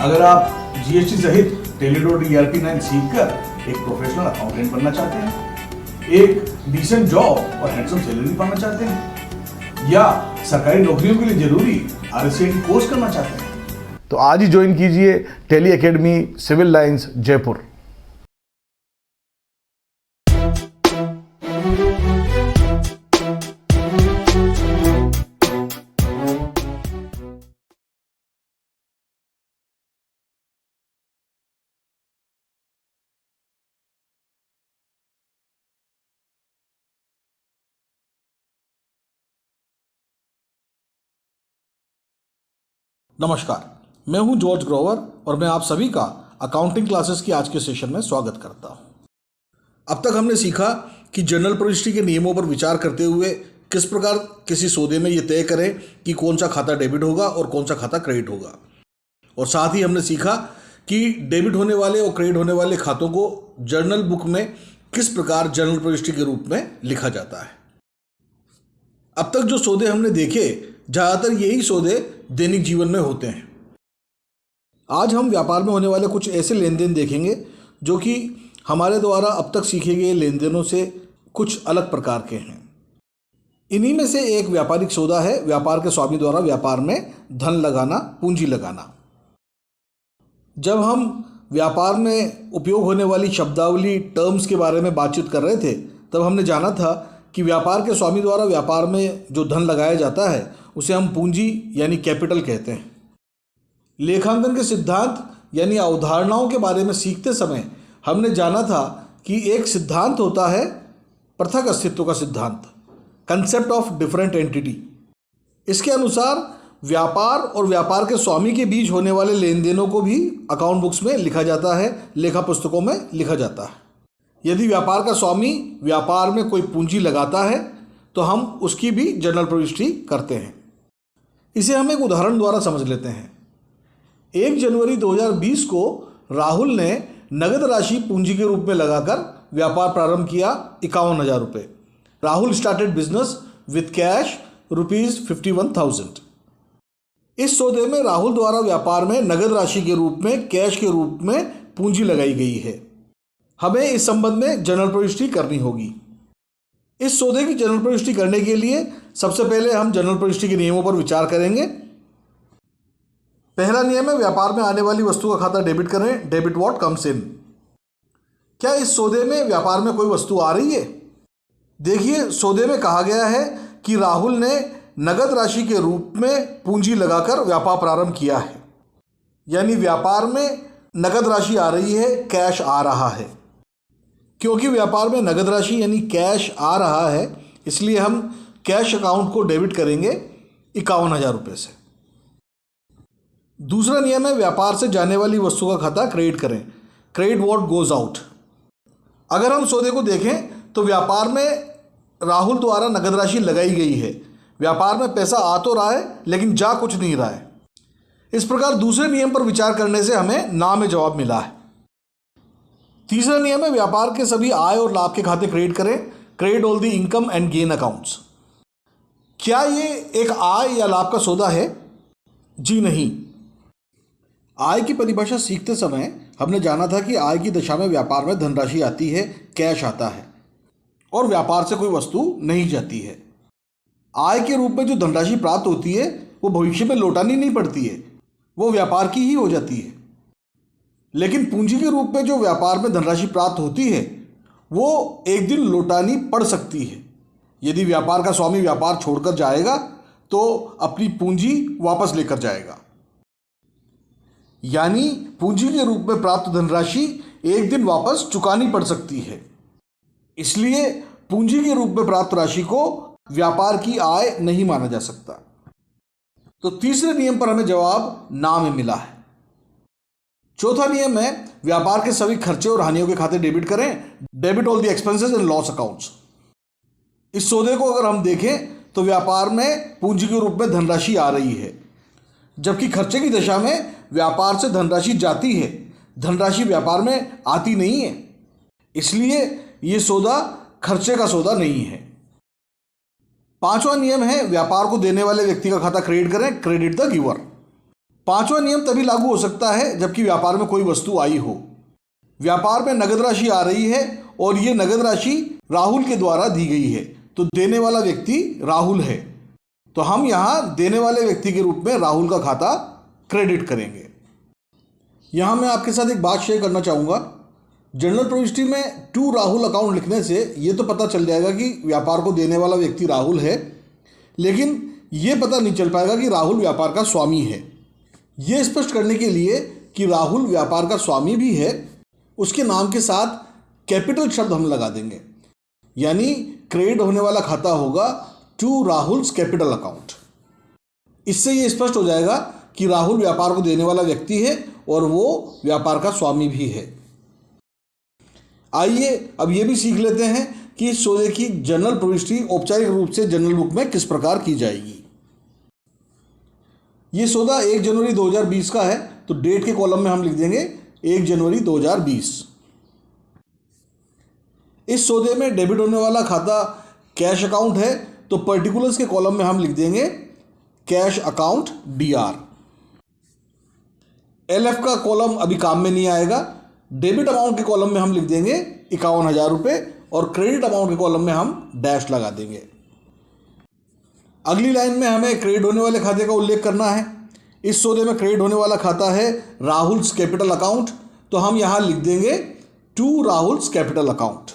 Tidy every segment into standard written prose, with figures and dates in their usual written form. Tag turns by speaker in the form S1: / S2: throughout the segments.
S1: अगर आप जीएसटी सहित टेलीडोर ERP9 सीखकर एक प्रोफेशनल अकाउंटेंट बनना चाहते हैं, एक डिसेंट जॉब और हैंडसम सैलरी पाना चाहते हैं, या सरकारी नौकरियों के लिए जरूरी RSCIT कोर्स करना चाहते हैं,
S2: तो आज ही ज्वाइन कीजिए टेली एकेडमी सिविल लाइंस जयपुर।
S3: नमस्कार, मैं हूं जॉर्ज ग्रोवर और मैं आप सभी का अकाउंटिंग क्लासेस की आज के सेशन में स्वागत करता हूं। अब तक हमने सीखा कि जनरल प्रविष्टि के नियमों पर विचार करते हुए किस प्रकार किसी सौदे में ये तय करें कि कौन सा खाता डेबिट होगा और कौन सा खाता क्रेडिट होगा, और साथ ही हमने सीखा कि डेबिट होने वाले और क्रेडिट होने वाले खातों को जर्नल बुक में किस प्रकार जनरल प्रविष्टि के रूप में लिखा जाता है। अब तक जो सौदे हमने देखे, ज़्यादातर यही सौदे दैनिक जीवन में होते हैं। आज हम व्यापार में होने वाले कुछ ऐसे लेन देन देखेंगे जो कि हमारे द्वारा अब तक सीखे गए लेन देनों से कुछ अलग प्रकार के हैं। इन्हीं में से एक व्यापारिक सौदा है व्यापार के स्वामी द्वारा व्यापार में धन लगाना, पूंजी लगाना। जब हम व्यापार में उपयोग होने वाली शब्दावली, टर्म्स के बारे में बातचीत कर रहे थे, तब हमने जाना था कि व्यापार के स्वामी द्वारा व्यापार में जो धन लगाया जाता है उसे हम पूंजी यानी कैपिटल कहते हैं। लेखांकन के सिद्धांत यानी अवधारणाओं के बारे में सीखते समय हमने जाना था कि एक सिद्धांत होता है पृथक अस्तित्व का सिद्धांत, कंसेप्ट ऑफ डिफरेंट एंटिटी। इसके अनुसार व्यापार और व्यापार के स्वामी के बीच होने वाले लेन देनों को भी अकाउंट बुक्स में लिखा जाता है, लेखा पुस्तकों में लिखा जाता है। यदि व्यापार का स्वामी व्यापार में कोई पूंजी लगाता है तो हम उसकी भी जनरल प्रविष्टि करते हैं। इसे हम एक उदाहरण द्वारा समझ लेते हैं। 1 जनवरी 2020 को राहुल ने नगद राशि पूंजी के रूप में लगाकर व्यापार प्रारंभ किया 51,000 रुपये। Rahul started business with cash ₹51,000। इस सौदे में राहुल द्वारा व्यापार में नगद राशि के रूप में, कैश के रूप में पूंजी लगाई गई है। हमें इस संबंध में जनरल प्रविष्टि करनी होगी। इस सौदे की जनरल प्रविष्टि करने के लिए सबसे पहले हम जनरल प्रविष्टि के नियमों पर विचार करेंगे। पहला नियम है व्यापार में आने वाली वस्तु का खाता डेबिट करें, डेबिट व्हाट कम्स इन। क्या इस सौदे में व्यापार में कोई वस्तु आ रही है? देखिए, सौदे में कहा गया है कि राहुल ने नगद राशि के रूप में पूंजी लगाकर व्यापार प्रारंभ किया है, यानी व्यापार में नगद राशि आ रही है, कैश आ रहा है। क्योंकि व्यापार में नगद राशि यानी कैश आ रहा है, इसलिए हम कैश अकाउंट को डेबिट करेंगे 51,000 रुपये से। दूसरा नियम है व्यापार से जाने वाली वस्तु का खाता क्रेडिट करें, क्रेडिट व्हाट गोज आउट। अगर हम सौदे को देखें तो व्यापार में राहुल द्वारा नगद राशि लगाई गई है। व्यापार में पैसा आ तो रहा है लेकिन जा कुछ नहीं रहा है। इस प्रकार दूसरे नियम पर विचार करने से हमें ना में जवाब मिला है। तीसरा नियम है व्यापार के सभी आय और लाभ के खाते क्रेडिट करें, credit all the income and gain accounts. क्या ये एक आय या लाभ का सौदा है? जी नहीं। आय की परिभाषा सीखते समय हमने जाना था कि आय की दशा में व्यापार में धनराशि आती है, कैश आता है, और व्यापार से कोई वस्तु नहीं जाती है। आय के रूप में जो धनराशि प्राप्त होती है वो भविष्य में लौटानी नहीं पड़ती है, वो व्यापार की ही हो जाती है। लेकिन पूंजी के रूप में जो व्यापार में धनराशि प्राप्त होती है वो एक दिन लौटानी पड़ सकती है। यदि व्यापार का स्वामी व्यापार छोड़कर जाएगा तो अपनी पूंजी वापस लेकर जाएगा, यानी पूंजी के रूप में प्राप्त धनराशि एक दिन वापस चुकानी पड़ सकती है। इसलिए पूंजी के रूप में प्राप्त राशि को व्यापार की आय नहीं माना जा सकता। तो तीसरे नियम पर हमें जवाब ना में मिला है। चौथा नियम है व्यापार के सभी खर्चे और हानियों के खाते डेबिट करें, debit all the expenses and loss accounts. इस सौदे को अगर हम देखें तो व्यापार में पूंजी के रूप में धनराशि आ रही है, जबकि खर्चे की दशा में व्यापार से धनराशि जाती है, धनराशि व्यापार में आती नहीं है। इसलिए ये सौदा खर्चे का सौदा नहीं है। पांचवा नियम है व्यापार को देने वाले व्यक्ति का खाता क्रेडिट करें, क्रेडिट द गिवर। पांचवा नियम तभी लागू हो सकता है जबकि व्यापार में कोई वस्तु आई हो। व्यापार में नगद राशि आ रही है और ये नगद राशि राहुल के द्वारा दी गई है, तो देने वाला व्यक्ति राहुल है, तो हम यहाँ देने वाले व्यक्ति के रूप में राहुल का खाता क्रेडिट करेंगे। यहाँ मैं आपके साथ एक बात शेयर करना चाहूँगा। जनरल प्रविष्टि में टू राहुल अकाउंट लिखने से ये तो पता चल जाएगा कि व्यापार को देने वाला व्यक्ति राहुल है, लेकिन ये पता नहीं चल पाएगा कि राहुल व्यापार का स्वामी है। ये स्पष्ट करने के लिए कि राहुल व्यापार का स्वामी भी है, उसके नाम के साथ कैपिटल शब्द हम लगा देंगे, यानी क्रेडिट होने वाला खाता होगा टू राहुल्स कैपिटल अकाउंट। इससे ये स्पष्ट हो जाएगा कि राहुल व्यापार को देने वाला व्यक्ति है और वो व्यापार का स्वामी भी है। आइए अब ये भी सीख लेते हैं कि इस सौदे की जनरल प्रविष्टि औपचारिक रूप से जनरल बुक में किस प्रकार की जाएगी। ये सौदा 1 जनवरी 2020 का है, तो डेट के कॉलम में हम लिख देंगे 1 जनवरी 2020। इस सौदे में डेबिट होने वाला खाता कैश अकाउंट है, तो पर्टिकुलर्स के कॉलम में हम लिख देंगे कैश अकाउंट DR। LF का कॉलम अभी काम में नहीं आएगा। डेबिट अमाउंट के कॉलम में हम लिख देंगे 51,000 रुपये और क्रेडिट अमाउंट के कॉलम में हम डैश लगा देंगे। अगली लाइन में हमें क्रेडिट होने वाले खाते का उल्लेख करना है। इस सौदे में क्रेडिट होने वाला खाता है राहुल्स कैपिटल अकाउंट, तो हम यहां लिख देंगे to Rahul's capital account.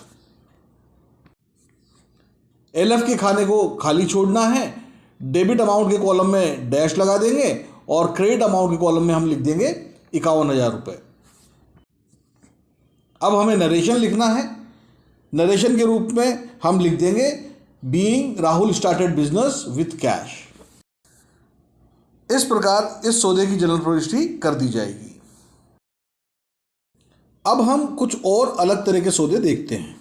S3: LF के खाने को खाली छोड़ना है। डेबिट अमाउंट के कॉलम में डैश लगा देंगे और क्रेडिट अमाउंट के कॉलम में हम लिख देंगे 51,000 रुपये। अब हमें नरेशन लिखना है। नरेशन के रूप में हम लिख देंगे being Rahul started business with cash. इस प्रकार इस सौदे की जनरल प्रविष्टि कर दी जाएगी। अब हम कुछ और अलग तरह के सौदे देखते हैं।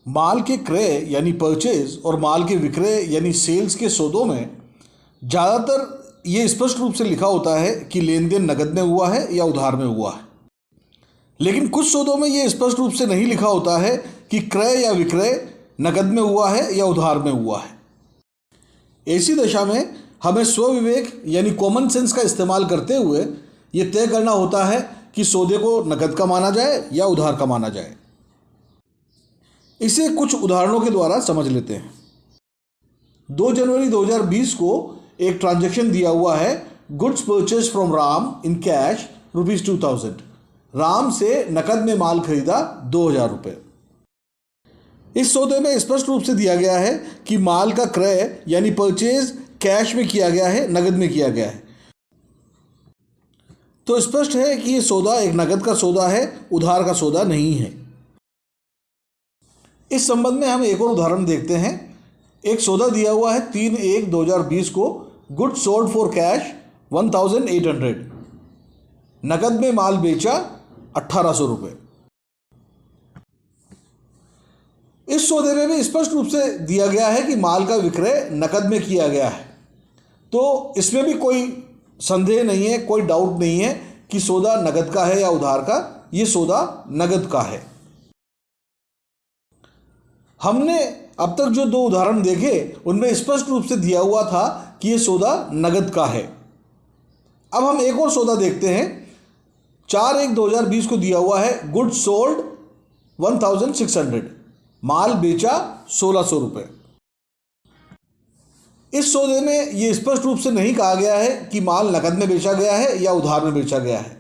S3: माल के क्रय यानी परचेज और माल के विक्रय यानी सेल्स के सौदों में ज़्यादातर ये स्पष्ट रूप से लिखा होता है कि लेन देन नकद में हुआ है या उधार में हुआ है, लेकिन कुछ सौदों में ये स्पष्ट रूप से नहीं लिखा होता है कि क्रय या विक्रय नकद में हुआ है या उधार में हुआ है। ऐसी दशा में हमें स्वविवेक यानी कॉमन सेंस का इस्तेमाल करते हुए ये तय करना होता है कि सौदे को नकद का माना जाए या उधार का माना जाए। इसे कुछ उदाहरणों के द्वारा समझ लेते हैं। 2 जनवरी 2020 को एक ट्रांजैक्शन दिया हुआ है, goods purchase from Ram in cash ₹2000। Ram से नकद में माल खरीदा 2,000 रुपये। इस सौदे में स्पष्ट रूप से दिया गया है कि माल का क्रय यानी परचेज कैश में किया गया है, नकद में किया गया है, तो स्पष्ट है कि यह सौदा एक नकद का सौदा है, उधार का सौदा नहीं है। इस संबंध में हम एक और उदाहरण देखते हैं। एक सौदा दिया हुआ है 3/1/2020 को, गुड्स सोल्ड फॉर कैश 1,800, नकद में माल बेचा 1,800 रुपये। इस सौदे में भी स्पष्ट रूप से दिया गया है कि माल का विक्रय नकद में किया गया है, तो इसमें भी कोई संदेह नहीं है, कोई डाउट नहीं है कि सौदा नकद का है या उधार का। ये सौदा नकद का है। हमने अब तक जो 2 उदाहरण देखे उनमें स्पष्ट रूप से दिया हुआ था कि यह सौदा नकद का है। अब हम एक और सौदा देखते हैं। 4/1/2020 को दिया हुआ है, गुड्स सोल्ड 1,600, माल बेचा 1,600 रुपये। इस सौदे में यह स्पष्ट रूप से नहीं कहा गया है कि माल नकद में बेचा गया है या उधार में बेचा गया है,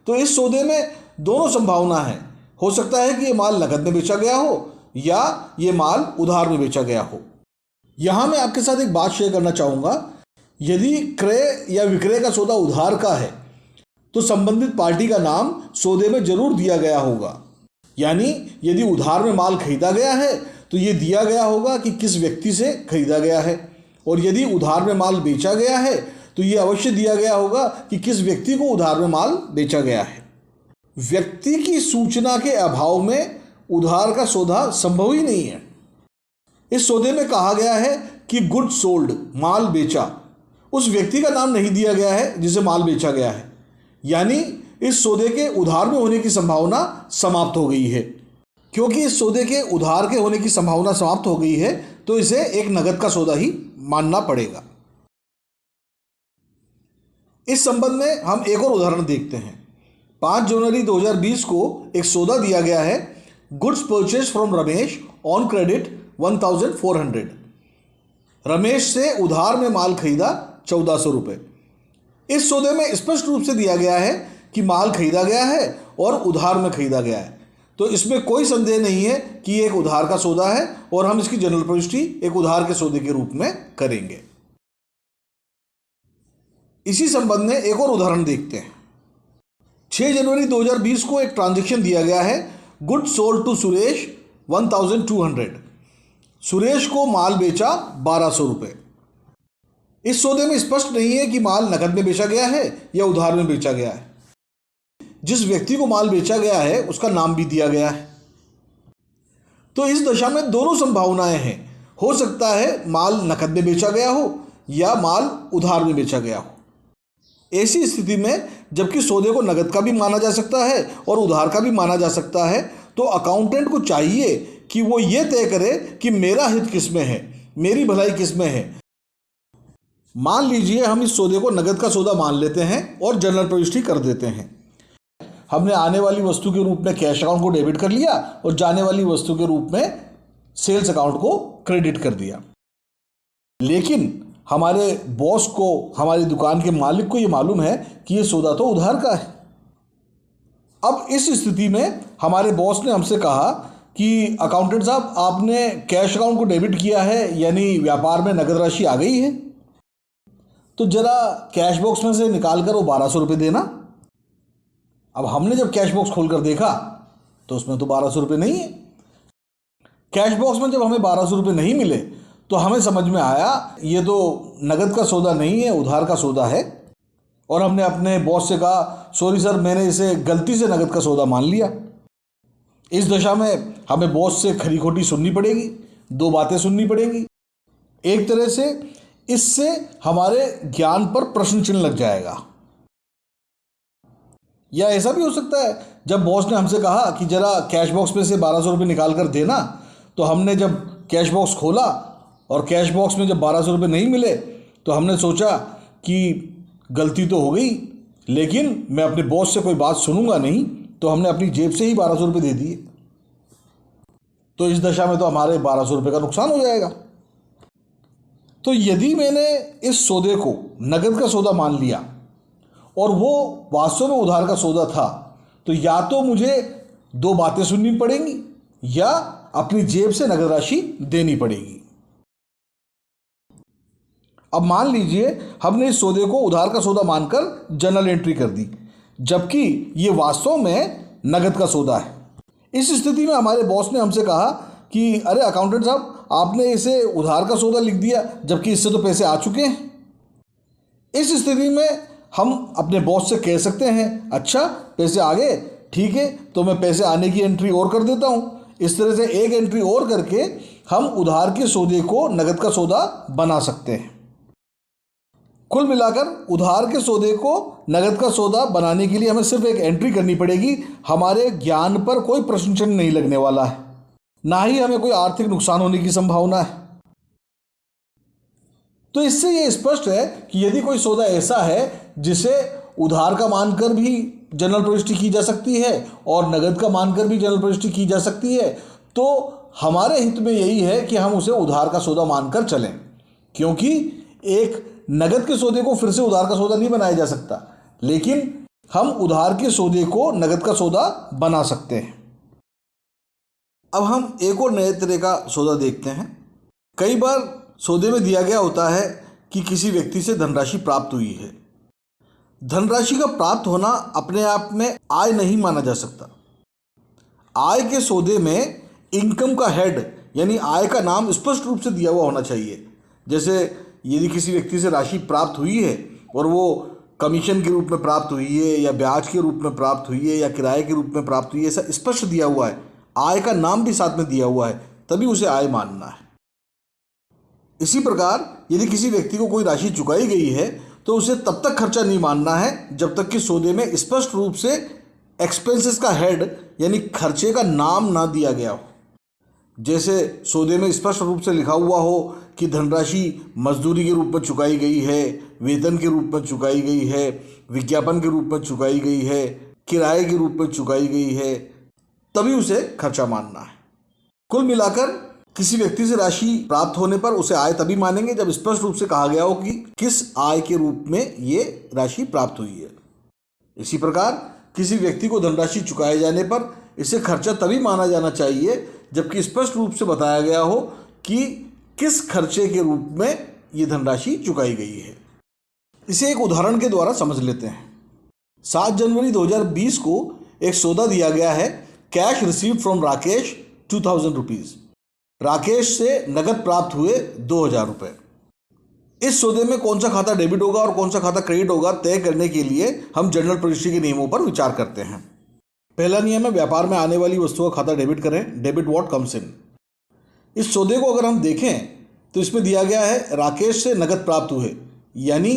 S3: तो इस सौदे में दोनों संभावना है। हो सकता है कि यह माल नकद में बेचा गया हो या ये माल उधार में बेचा गया हो। यहाँ मैं आपके साथ एक बात शेयर करना चाहूँगा। यदि क्रय या विक्रय का सौदा उधार का है तो संबंधित पार्टी का नाम सौदे में जरूर दिया गया होगा। यानी यदि उधार में माल खरीदा गया है तो ये दिया गया होगा कि किस व्यक्ति से खरीदा गया है, और यदि उधार में माल बेचा गया है तो ये अवश्य दिया गया होगा कि किस व्यक्ति को उधार में माल बेचा गया है। व्यक्ति की सूचना के अभाव में उधार का सौदा संभव ही नहीं है। इस सौदे में कहा गया है कि गुड सोल्ड, माल बेचा, उस व्यक्ति का नाम नहीं दिया गया है जिसे माल बेचा गया है, यानी इस सौदे के उधार में होने की संभावना समाप्त हो गई है। क्योंकि इस सौदे के उधार के होने की संभावना समाप्त हो गई है तो इसे एक नकद का सौदा ही मानना पड़ेगा। इस संबंध में हम एक और उदाहरण देखते हैं। 5 जनवरी 2020 को एक सौदा दिया गया है, goods purchase from Ramesh on credit 1400। Ramesh से उधार में माल खरीदा 1400 रुपये। इस सौदे में स्पष्ट रूप से दिया गया है कि माल खरीदा गया है और उधार में खरीदा गया है, तो इसमें कोई संदेह नहीं है कि ये एक उधार का सौदा है और हम इसकी जनरल प्रविष्टि एक उधार के सौदे के रूप में करेंगे। इसी संबंध में एक और उदाहरण देखते हैं। 6 जनवरी 2020 को एक ट्रांजैक्शन दिया गया है, good sold to Suresh 1200। Suresh को माल बेचा 1200 रुपये। इस सौदे में स्पष्ट नहीं है कि माल नकद में बेचा गया है या उधार में बेचा गया है। जिस व्यक्ति को माल बेचा गया है उसका नाम भी दिया गया है। तो इस दशा में दोनों संभावनाएं हैं, हो सकता है माल नकद में बेचा गया हो या माल उधार में बेचा गया हो। ऐसी स्थिति में जबकि सौदे को नकद का भी माना जा सकता है और उधार का भी माना जा सकता है, तो अकाउंटेंट को चाहिए कि वो ये तय करे कि मेरा हित किस में है, मेरी भलाई किस में है। मान लीजिए हम इस सौदे को नकद का सौदा मान लेते हैं और जनरल प्रविष्टि कर देते हैं। हमने आने वाली वस्तु के रूप में कैश अकाउंट को डेबिट कर लिया और जाने वाली वस्तु के रूप में सेल्स अकाउंट को क्रेडिट कर दिया। लेकिन हमारे बॉस को, हमारी दुकान के मालिक को ये मालूम है कि ये सौदा तो उधार का है। अब इस स्थिति में हमारे बॉस ने हमसे कहा कि अकाउंटेंट साहब, आपने कैश अकाउंट को डेबिट किया है, यानी व्यापार में नकद राशि आ गई है, तो जरा कैश बॉक्स में से निकाल कर वो 1200 रुपये देना। अब हमने जब कैश बॉक्स खोलकर देखा तो उसमें तो 1200 रुपये नहीं है। कैश बॉक्स में जब हमें 1200 रुपये नहीं मिले तो हमें समझ में आया ये तो नगद का सौदा नहीं है, उधार का सौदा है। और हमने अपने बॉस से कहा, सॉरी सर, मैंने इसे गलती से नगद का सौदा मान लिया। इस दशा में हमें बॉस से खरी खोटी सुननी पड़ेगी, 2 बातें सुननी पड़ेंगी। एक तरह से इससे हमारे ज्ञान पर प्रश्न चिन्ह लग जाएगा। या ऐसा भी हो सकता है, जब बॉस ने हमसे कहा कि जरा कैश बॉक्स में से 1200 रुपये निकाल कर देना, तो हमने जब कैश बॉक्स खोला और कैश बॉक्स में जब 1200 रुपये नहीं मिले तो हमने सोचा कि गलती तो हो गई, लेकिन मैं अपने बॉस से कोई बात सुनूंगा नहीं, तो हमने अपनी जेब से ही 1200 रुपये दे दिए। तो इस दशा में तो हमारे 1200 रुपये का नुकसान हो जाएगा। तो यदि मैंने इस सौदे को नगद का सौदा मान लिया और वो वास्तव में उधार का सौदा था, तो या तो मुझे 2 बातें सुननी पड़ेंगी या अपनी जेब से नगद राशि देनी पड़ेगी। अब मान लीजिए हमने इस सौदे को उधार का सौदा मानकर जर्नल एंट्री कर दी, जबकि ये वास्तव में नगद का सौदा है। इस स्थिति में हमारे बॉस ने हमसे कहा कि अरे अकाउंटेंट साहब, आपने इसे उधार का सौदा लिख दिया, जबकि इससे तो पैसे आ चुके हैं। इस स्थिति में हम अपने बॉस से कह सकते हैं, अच्छा पैसे आ गए, ठीक है, तो मैं पैसे आने की एंट्री और कर देता हूँ। इस तरह से एक एंट्री और करके हम उधार के सौदे को नगद का सौदा बना सकते हैं। कुल मिलाकर उधार के सौदे को नगद का सौदा बनाने के लिए हमें सिर्फ एक एंट्री करनी पड़ेगी। हमारे ज्ञान पर कोई प्रश्न चिन्ह नहीं लगने वाला है, ना ही हमें कोई आर्थिक नुकसान होने की संभावना है। तो इससे ये स्पष्ट है कि यदि कोई सौदा ऐसा है जिसे उधार का मानकर भी जनरल प्रविष्टि की जा सकती है और नगद का मानकर भी जनरल प्रविष्टि की जा सकती है, तो हमारे हित में यही है कि हम उसे उधार का सौदा मानकर चलें, क्योंकि एक नगद के सौदे को फिर से उधार का सौदा नहीं बनाया जा सकता, लेकिन हम उधार के सौदे को नगद का सौदा बना सकते हैं। अब हम एक और नए तरह का सौदा देखते हैं। कई बार सौदे में दिया गया होता है कि किसी व्यक्ति से धनराशि प्राप्त हुई है। धनराशि का प्राप्त होना अपने आप में आय नहीं माना जा सकता। आय के सौदे में इनकम का हेड यानी आय का नाम स्पष्ट रूप से दिया हुआ होना चाहिए। जैसे यदि किसी व्यक्ति से राशि प्राप्त हुई है और वो कमीशन के रूप में प्राप्त हुई है या ब्याज के रूप में प्राप्त हुई है या किराए के रूप में प्राप्त हुई है, ऐसा स्पष्ट दिया हुआ है, आय का नाम भी साथ में दिया हुआ है, तभी उसे आय मानना है। इसी प्रकार यदि किसी व्यक्ति को कोई राशि चुकाई गई है तो उसे तब तक खर्चा नहीं मानना है जब तक कि सौदे में स्पष्ट रूप से एक्सपेंसेस का हेड यानी खर्चे का नाम ना दिया गया हो। जैसे सौदे में स्पष्ट रूप से लिखा हुआ हो कि धनराशि मजदूरी के रूप में चुकाई गई है, वेतन के रूप में चुकाई गई है, विज्ञापन के रूप में चुकाई गई है, किराए के रूप में चुकाई गई है, तभी उसे खर्चा मानना है। कुल मिलाकर किसी व्यक्ति से राशि प्राप्त होने पर उसे आय तभी मानेंगे जब स्पष्ट रूप से कहा गया हो कि किस आय के रूप में ये राशि प्राप्त हुई है। इसी प्रकार किसी व्यक्ति को धनराशि चुकाए जाने पर इसे खर्चा तभी माना जाना चाहिए जबकि स्पष्ट रूप से बताया गया हो कि किस खर्चे के रूप में ये धनराशि चुकाई गई है। इसे एक उदाहरण के द्वारा समझ लेते हैं। 7 जनवरी 2020 को एक सौदा दिया गया है, cash received from Rakesh 2000 rupees. Rakesh से नगद प्राप्त हुए 2000 रुपये। इस सौदे में कौन सा खाता डेबिट होगा और कौन सा खाता क्रेडिट होगा तय करने के लिए हम जनरल रजिस्ट्री के नियमों पर विचार करते हैं। पहला नियम है, व्यापार में आने वाली वस्तुओं का खाता डेबिट करें। Debit what comes in. इस सौदे को अगर हम देखें तो इसमें दिया गया है राकेश से नगद प्राप्त हुए, यानी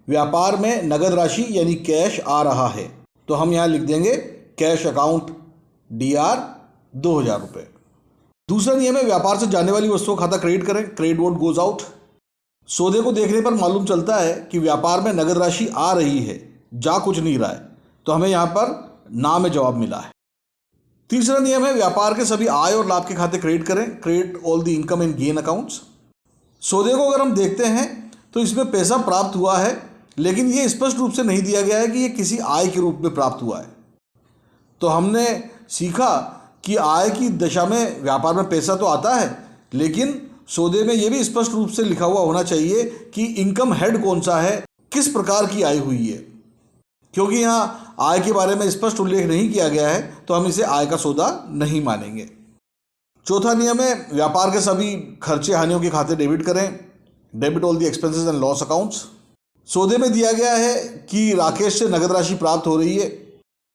S3: व्यापार में नगद राशि यानी कैश आ रहा है, तो हम यहाँ लिख देंगे कैश अकाउंट DR 2000 रुपये। दूसरा नियम है, व्यापार से जाने वाली वस्तुओं का खाता क्रेडिट करें। Credit what goes out. सौदे को देखने पर मालूम चलता है कि व्यापार में नगद राशि आ रही है, जा कुछ नहीं रहा है, तो हमें यहाँ पर ना में जवाब मिला है। तीसरा नियम है, व्यापार के सभी आय और लाभ के खाते क्रेडिट करें। Credit all the income and gain accounts. सौदे को अगर हम देखते हैं तो इसमें पैसा प्राप्त हुआ है, लेकिन ये स्पष्ट रूप से नहीं दिया गया है कि ये किसी आय के रूप में प्राप्त हुआ है। तो हमने सीखा कि आय की दशा में व्यापार में पैसा तो आता है, लेकिन सौदे में ये भी स्पष्ट रूप से लिखा हुआ होना चाहिए कि इनकम हेड कौन सा है, किस प्रकार की आय हुई है। क्योंकि यहाँ आय के बारे में स्पष्ट उल्लेख नहीं किया गया है तो हम इसे आय का सौदा नहीं मानेंगे। चौथा नियम है, व्यापार के सभी खर्चे हानियों के खाते डेबिट करें। Debit all the expenses and loss accounts. सौदे में दिया गया है कि राकेश से नगद राशि प्राप्त हो रही है।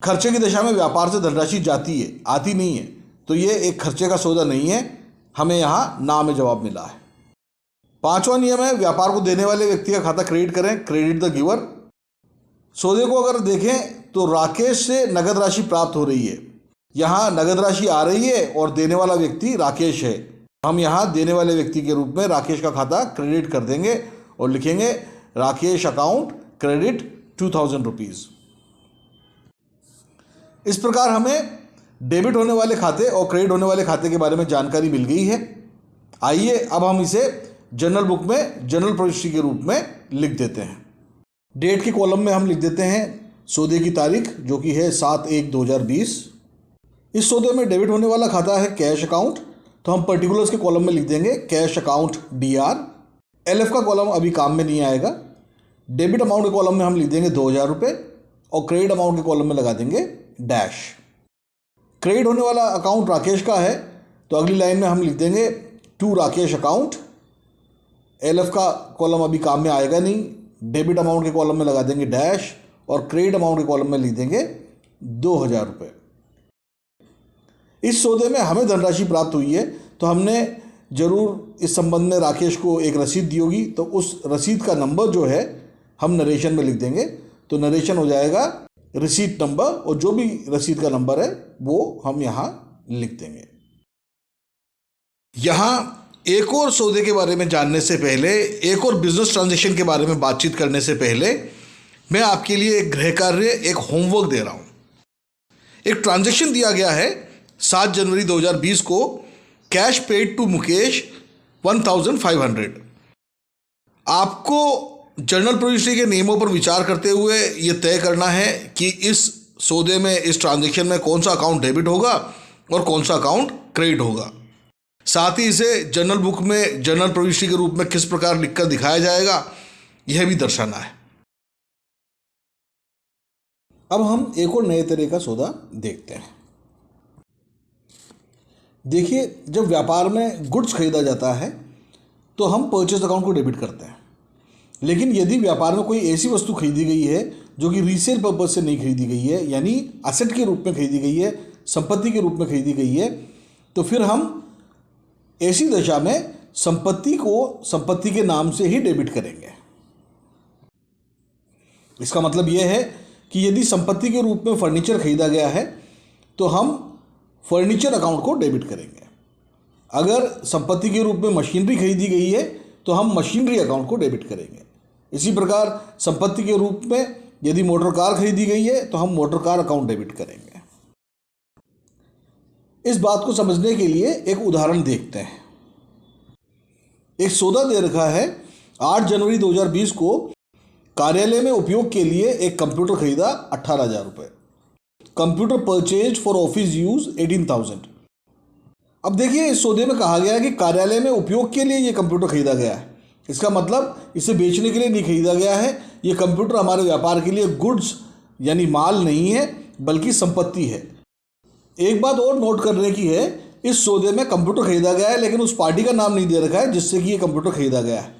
S3: खर्चे की दशा में व्यापार से धनराशि जाती है, आती नहीं है, तो ये एक खर्चे का सौदा नहीं है, हमें यहाँ ना में जवाब मिला है। पांचवा नियम है, व्यापार को देने वाले व्यक्ति का खाता क्रेडिट करें। Credit the giver. सौदे को अगर देखें तो राकेश से नगद राशि प्राप्त हो रही है, यहाँ नगद राशि आ रही है और देने वाला व्यक्ति राकेश है। हम यहाँ देने वाले व्यक्ति के रूप में राकेश का खाता क्रेडिट कर देंगे और लिखेंगे राकेश अकाउंट क्रेडिट 2000 रुपीज़। इस प्रकार हमें डेबिट होने वाले खाते और क्रेडिट होने वाले खाते के बारे में जानकारी मिल गई है। आइए अब हम इसे जनरल बुक में जनरल रजिस्ट्री के रूप में लिख देते हैं। डेट के कॉलम में हम लिख देते हैं सौदे की तारीख, जो कि है 7/1/2020। इस सौदे में डेबिट होने वाला खाता है कैश अकाउंट, तो हम पर्टिकुलर्स के कॉलम में लिख देंगे कैश अकाउंट DR। LF का कॉलम अभी काम में नहीं आएगा। डेबिट अमाउंट के कॉलम में हम लिख देंगे 2000 रुपये और क्रेडिट अमाउंट के कॉलम में लगा देंगे डैश। क्रेडिट होने वाला अकाउंट राकेश का है, तो अगली लाइन में हम लिख देंगे टू राकेश अकाउंट। LF का कॉलम अभी काम में आएगा नहीं, डेबिट अमाउंट के कॉलम में लगा देंगे डैश और क्रेडिट अमाउंट के कॉलम में लिख देंगे 2000 रुपये। इस सौदे में हमें धनराशि प्राप्त हुई है, तो हमने जरूर इस संबंध में राकेश को एक रसीद दी होगी, तो उस रसीद का नंबर जो है हम नरेशन में लिख देंगे। तो नरेशन हो जाएगा रिसीट नंबर और जो भी रसीद का नंबर है वो हम यहाँ लिख देंगे। यहाँ एक और सौदे के बारे में जानने से पहले, एक और बिजनेस ट्रांजैक्शन के बारे में बातचीत करने से पहले मैं आपके लिए एक गृह कार्य, एक होमवर्क दे रहा हूँ। एक ट्रांजैक्शन दिया गया है 7 जनवरी 2020 को, कैश पेड टू मुकेश 1500। आपको जनरल रजिस्ट्री के नियमों पर विचार करते हुए ये तय करना है कि इस सौदे में, इस ट्रांजैक्शन में कौन सा अकाउंट डेबिट होगा और कौन सा अकाउंट क्रेडिट होगा। साथ ही इसे जनरल बुक में जनरल रजिस्ट्री के रूप में किस प्रकार लिखकर दिखाया जाएगा, यह भी दर्शाना है। अब हम एक और नए तरह का सौदा देखते हैं। देखिए, जब व्यापार में गुड्स खरीदा जाता है तो हम परचेज अकाउंट को डेबिट करते हैं, लेकिन यदि व्यापार में कोई ऐसी वस्तु खरीदी गई है जो कि रीसेल पर्पज से नहीं खरीदी गई है, यानी एसेट के रूप में खरीदी गई है, संपत्ति के रूप में खरीदी गई है, तो फिर हम ऐसी दशा में संपत्ति को संपत्ति के नाम से ही डेबिट करेंगे। इसका मतलब यह है कि यदि संपत्ति के रूप में फर्नीचर खरीदा गया है तो हम फर्नीचर अकाउंट को डेबिट करेंगे। अगर संपत्ति के रूप में मशीनरी खरीदी गई है तो हम मशीनरी अकाउंट को डेबिट करेंगे। इसी प्रकार संपत्ति के रूप में यदि मोटर कार खरीदी गई है तो हम मोटर कार अकाउंट डेबिट करेंगे। इस बात को समझने के लिए एक उदाहरण देखते हैं। एक सौदा दे रखा है 8 जनवरी 2020 को कार्यालय में उपयोग के लिए एक कंप्यूटर खरीदा 18,000 रुपये। Computer purchase for office use 18,000। अब देखिए इस सौदे में कहा गया है कि कार्यालय में उपयोग के लिए ये कंप्यूटर खरीदा गया है। इसका मतलब इसे बेचने के लिए नहीं खरीदा गया है। ये कंप्यूटर हमारे व्यापार के लिए गुड्स यानी माल नहीं है बल्कि संपत्ति है। एक बात और नोट करने की है, इस सौदे में कंप्यूटर खरीदा गया है लेकिन उस पार्टी का नाम नहीं दे रखा है जिससे कि ये कंप्यूटर खरीदा गया है।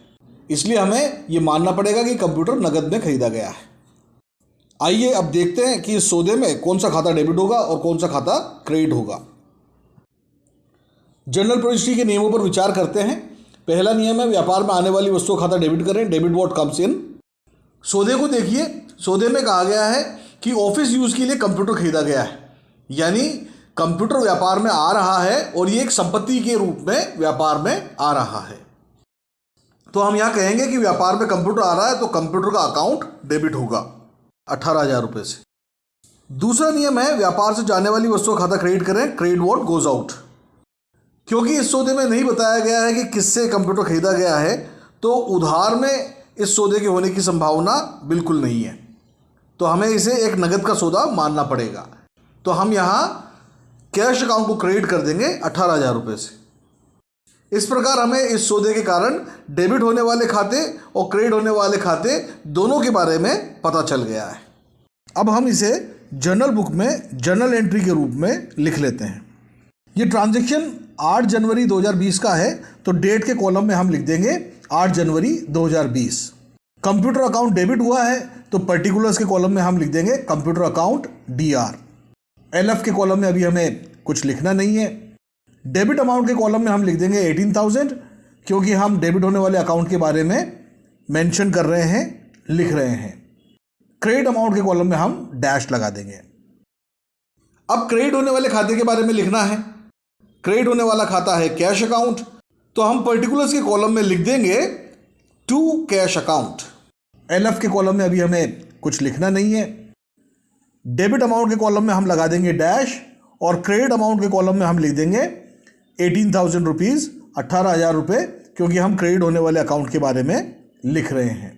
S3: इसलिए हमें ये मानना पड़ेगा कि कंप्यूटर नकद में खरीदा गया है। आइए अब देखते हैं कि इस सौदे में कौन सा खाता डेबिट होगा और कौन सा खाता क्रेडिट होगा। जनरल प्रविष्टि के नियमों पर विचार करते हैं। पहला नियम है व्यापार में आने वाली वस्तुओं खाता डेबिट करें। Debit what comes in. सौदे को देखिए, सौदे में कहा गया है कि ऑफिस यूज़ के लिए कंप्यूटर खरीदा गया है, यानी कंप्यूटर व्यापार में आ रहा है और ये एक संपत्ति के रूप में व्यापार में आ रहा है। तो हम यहाँ कहेंगे कि व्यापार में कंप्यूटर आ रहा है तो कंप्यूटर का अकाउंट डेबिट होगा 18,000 रुपये से। दूसरा नियम है व्यापार से जाने वाली वस्तुओं खाता क्रेडिट करें। Credit what goes out. क्योंकि इस सौदे में नहीं बताया गया है कि किससे कंप्यूटर खरीदा गया है तो उधार में इस सौदे के होने की संभावना बिल्कुल नहीं है, तो हमें इसे एक नगद का सौदा मानना पड़ेगा। तो हम यहाँ कैश अकाउंट को क्रेडिट कर देंगे 18,000 रुपये से। इस प्रकार हमें इस सौदे के कारण डेबिट होने वाले खाते और क्रेडिट होने वाले खाते दोनों के बारे में पता चल गया है। अब हम इसे जर्नल बुक में जर्नल एंट्री के रूप में लिख लेते हैं। ये ट्रांजैक्शन 8 जनवरी 2020 का है तो डेट के कॉलम में हम लिख देंगे 8 जनवरी 2020। कंप्यूटर अकाउंट डेबिट हुआ है तो पर्टिकुलर्स के कॉलम में हम लिख देंगे कंप्यूटर अकाउंट DR। LF के कॉलम में अभी हमें कुछ लिखना नहीं है। डेबिट अमाउंट के कॉलम में हम लिख देंगे 18,000 क्योंकि हम डेबिट होने वाले अकाउंट के बारे में मेंशन कर रहे हैं, लिख रहे हैं। क्रेडिट अमाउंट के कॉलम में हम डैश लगा देंगे। अब क्रेडिट होने वाले खाते के बारे में लिखना है। क्रेडिट होने वाला खाता है कैश अकाउंट, तो हम पर्टिकुलर्स के कॉलम में लिख देंगे टू कैश अकाउंट। LF के कॉलम में अभी हमें कुछ लिखना नहीं है। डेबिट अमाउंट के कॉलम में हम लगा देंगे डैश और क्रेडिट अमाउंट के कॉलम में हम लिख देंगे 18,000 रुपीज़, 18,000 रुपये, क्योंकि हम क्रेडिट होने वाले अकाउंट के बारे में लिख रहे हैं।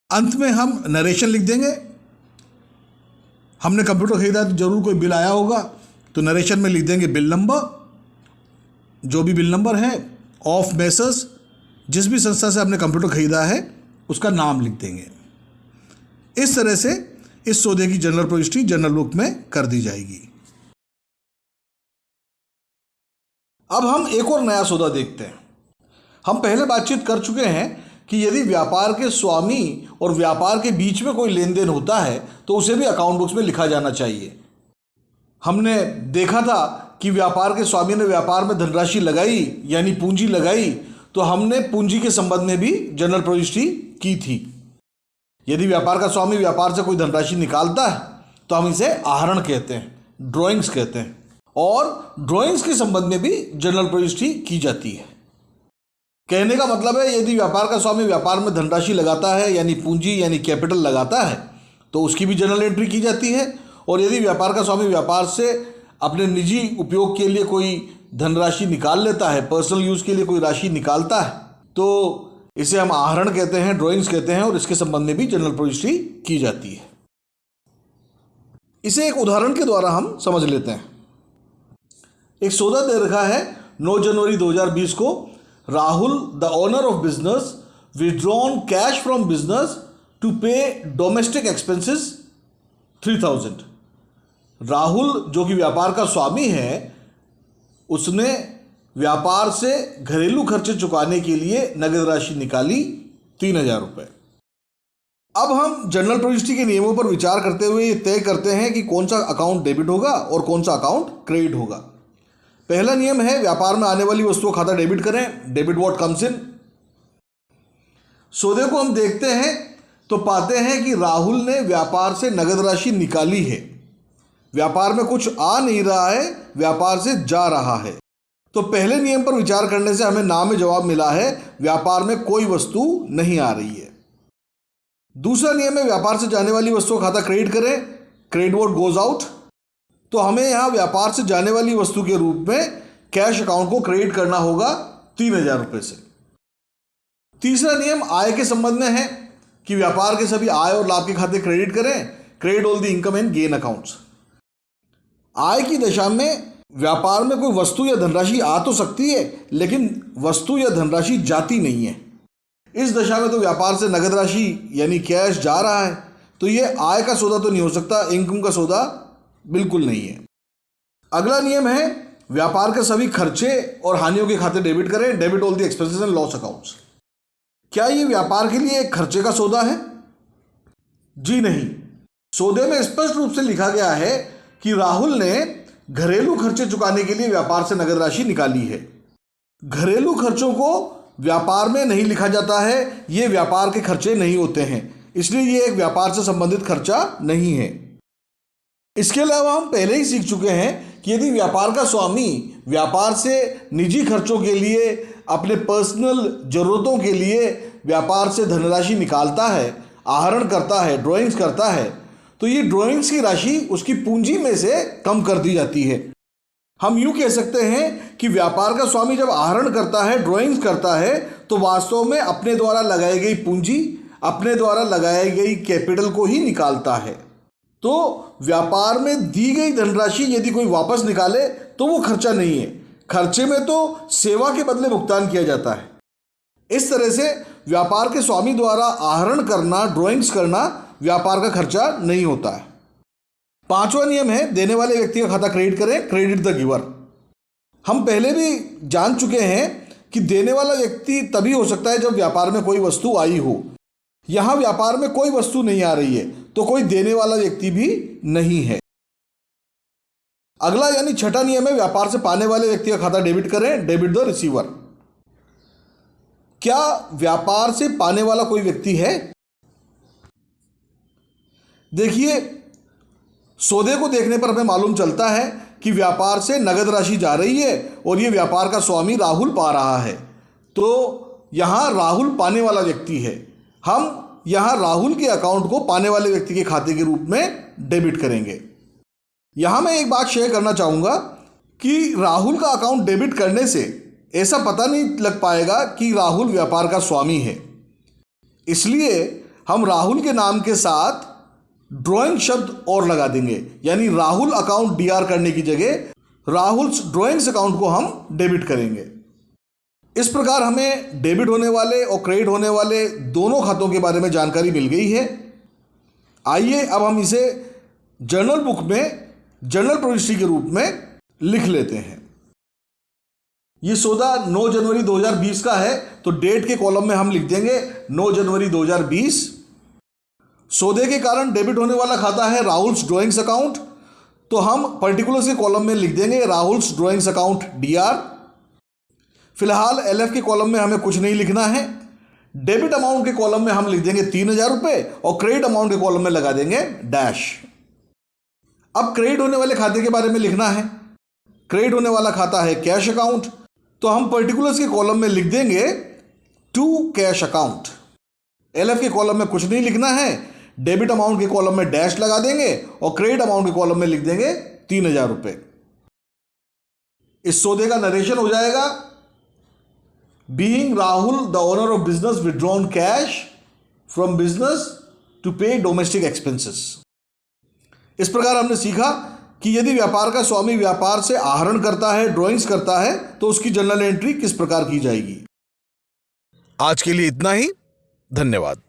S3: अंत में हम नरेशन लिख देंगे। हमने कंप्यूटर खरीदा तो जरूर कोई बिल आया होगा, तो नरेशन में लिख देंगे बिल नंबर, जो भी बिल नंबर है ऑफ मेसर्स, जिस भी संस्था से हमने कंप्यूटर खरीदा है उसका नाम लिख देंगे। इस तरह से इस सौदे की जनरल प्रविष्टि जनरल बुक में कर दी जाएगी। अब हम एक और नया सौदा देखते हैं। हम पहले बातचीत कर चुके हैं कि यदि व्यापार के स्वामी और व्यापार के बीच में कोई लेन देन होता है तो उसे भी अकाउंट बुक्स में लिखा जाना चाहिए। हमने देखा था कि व्यापार के स्वामी ने व्यापार में धनराशि लगाई यानी पूंजी लगाई, तो हमने पूंजी के संबंध में भी जनरल प्रविष्टि की थी। यदि व्यापार का स्वामी व्यापार से कोई धनराशि निकालता है तो हम इसे आहरण कहते हैं, ड्राइंग्स कहते हैं, और ड्राइंग्स के संबंध में भी जनरल प्रविष्टि की जाती है। कहने का मतलब है यदि व्यापार का स्वामी व्यापार में धनराशि लगाता है यानी पूंजी यानी कैपिटल लगाता है तो उसकी भी जनरल एंट्री की जाती है, और यदि व्यापार का स्वामी व्यापार से अपने निजी उपयोग के लिए कोई धनराशि निकाल लेता है, पर्सनल यूज़ के लिए कोई राशि निकालता है, तो इसे हम आहरण कहते हैं, ड्राइंग्स कहते हैं, और इसके संबंध में भी जनरल प्रविष्टि की जाती है। इसे एक उदाहरण के द्वारा हम समझ लेते हैं। एक सौदा दे रखा है 9 जनवरी 2020 को, Rahul the owner of business withdrawn cash from business to pay domestic expenses 3,000। Rahul जो कि व्यापार का स्वामी है उसने व्यापार से घरेलू खर्चे चुकाने के लिए नगद राशि निकाली 3,000 रुपये। अब हम जनरल प्रविष्टि के नियमों पर विचार करते हुए ये तय करते हैं कि कौन सा अकाउंट डेबिट होगा और कौन सा अकाउंट क्रेडिट होगा। पहला नियम है व्यापार में आने वाली वस्तुओं खाता डेबिट करें। Debit what comes in. सौदे को हम देखते हैं तो पाते हैं कि राहुल ने व्यापार से नगद राशि निकाली है। व्यापार में कुछ आ नहीं रहा है, व्यापार से जा रहा है। तो पहले नियम पर विचार करने से हमें ना में जवाब मिला है, व्यापार में कोई वस्तु नहीं आ रही है। दूसरा नियम है, व्यापार से जाने वाली वस्तु का खाता क्रेडिट करें, क्रेडिट वॉट गोज आउट। तो हमें यहाँ व्यापार से जाने वाली वस्तु के रूप में कैश अकाउंट को क्रेडिट करना होगा 3,000 रुपये से। तीसरा नियम आय के संबंध में है कि व्यापार के सभी आय और लाभ के खाते क्रेडिट करें, credit all the income and gain accounts. आय की दशा में व्यापार में कोई वस्तु या धनराशि आ तो सकती है, लेकिन वस्तु या धनराशि जाती नहीं है। इस दशा में तो व्यापार से नगद राशि यानी कैश जा रहा है, तो ये आय का सौदा तो नहीं हो सकता, इनकम का सौदा बिल्कुल नहीं है। अगला नियम है, व्यापार के सभी खर्चे और हानियों के खाते डेबिट करें, debit all the expenses and loss accounts. क्या ये व्यापार के लिए एक खर्चे का सौदा है? जी नहीं। सौदे में स्पष्ट रूप से लिखा गया है कि राहुल ने घरेलू खर्चे चुकाने के लिए व्यापार से नगद राशि निकाली है। घरेलू खर्चों को व्यापार में नहीं लिखा जाता है, ये व्यापार के खर्चे नहीं होते हैं, इसलिए ये एक व्यापार से संबंधित खर्चा नहीं है। इसके अलावा हम पहले ही सीख चुके हैं कि यदि व्यापार का स्वामी व्यापार से निजी खर्चों के लिए, अपने पर्सनल जरूरतों के लिए व्यापार से धनराशि निकालता है, आहरण करता है, ड्राइंग्स करता है, तो ये ड्राइंग्स की राशि उसकी पूंजी में से कम कर दी जाती है। हम यूँ कह सकते हैं कि व्यापार का स्वामी जब आहरण करता है, ड्राइंग्स करता है, तो वास्तव में अपने द्वारा लगाई गई पूंजी, अपने द्वारा लगाई गई कैपिटल को ही निकालता है। तो व्यापार में दी गई धनराशि यदि कोई वापस निकाले तो वो खर्चा नहीं है। खर्चे में तो सेवा के बदले भुगतान किया जाता है। इस तरह से व्यापार के स्वामी द्वारा आहरण करना, ड्राइंग्स करना व्यापार का खर्चा नहीं होता है। पांचवा नियम है, देने वाले व्यक्ति का खाता क्रेडिट करें, क्रेडिट द गिवर। हम पहले भी जान चुके हैं कि देने वाला व्यक्ति तभी हो सकता है जब व्यापार में कोई वस्तु आई हो। यहां व्यापार में कोई वस्तु नहीं आ रही है, तो कोई देने वाला व्यक्ति भी नहीं है। अगला यानी छठा नियम है, व्यापार से पाने वाले व्यक्ति का खाता डेबिट करें, डेबिट द रिसीवर। क्या व्यापार से पाने वाला कोई व्यक्ति है? देखिए, सौदे को देखने पर हमें मालूम चलता है कि व्यापार से नगद राशि जा रही है और ये व्यापार का स्वामी राहुल पा रहा है, तो यहां राहुल पाने वाला व्यक्ति है। हम यहां राहुल के अकाउंट को पाने वाले व्यक्ति के खाते के रूप में डेबिट करेंगे। यहां मैं एक बात शेयर करना चाहूंगा कि राहुल का अकाउंट डेबिट करने से ऐसा पता नहीं लग पाएगा कि राहुल व्यापार का स्वामी है। इसलिए हम राहुल के नाम के साथ ड्राइंग शब्द और लगा देंगे, यानी राहुल अकाउंट डीआर करने की जगह राहुल ड्राइंग्स अकाउंट को हम डेबिट करेंगे। इस प्रकार हमें डेबिट होने वाले और क्रेडिट होने वाले दोनों खातों के बारे में जानकारी मिल गई है। आइए अब हम इसे जर्नल बुक में जर्नल प्रविष्टि के रूप में लिख लेते हैं। ये सौदा 9 जनवरी 2020 का है, तो डेट के कॉलम में हम लिख देंगे 9 जनवरी 2020। सौदे के कारण डेबिट होने वाला खाता है राहुल्स ड्राइंग्स अकाउंट, तो हम पर्टिकुलर्स के कॉलम में लिख देंगे राहुल्स ड्राइंग्स अकाउंट डीआर। फिलहाल एलएफ के कॉलम में हमें कुछ नहीं लिखना है। डेबिट अमाउंट के कॉलम में हम लिख देंगे 3,000 रुपये और क्रेडिट अमाउंट के कॉलम में लगा देंगे डैश। अब क्रेडिट होने वाले खाते के बारे में लिखना है। क्रेडिट होने वाला खाता है कैश अकाउंट, तो हम पर्टिकुलर्स के कॉलम में लिख देंगे टू कैश अकाउंट। एलएफ के कॉलम में कुछ नहीं लिखना है। डेबिट अमाउंट के कॉलम में डैश लगा देंगे और क्रेडिट अमाउंट के कॉलम में लिख देंगे 3,000 रुपये। इस सौदे का नरेशन हो जाएगा, being Rahul the owner of business withdrawn cash from business to pay domestic expenses. इस प्रकार हमने सीखा कि यदि व्यापार का स्वामी व्यापार से आहरण करता है, ड्राइंग्स करता है, तो उसकी जर्नल एंट्री किस प्रकार की जाएगी।
S2: आज के लिए इतना ही। धन्यवाद।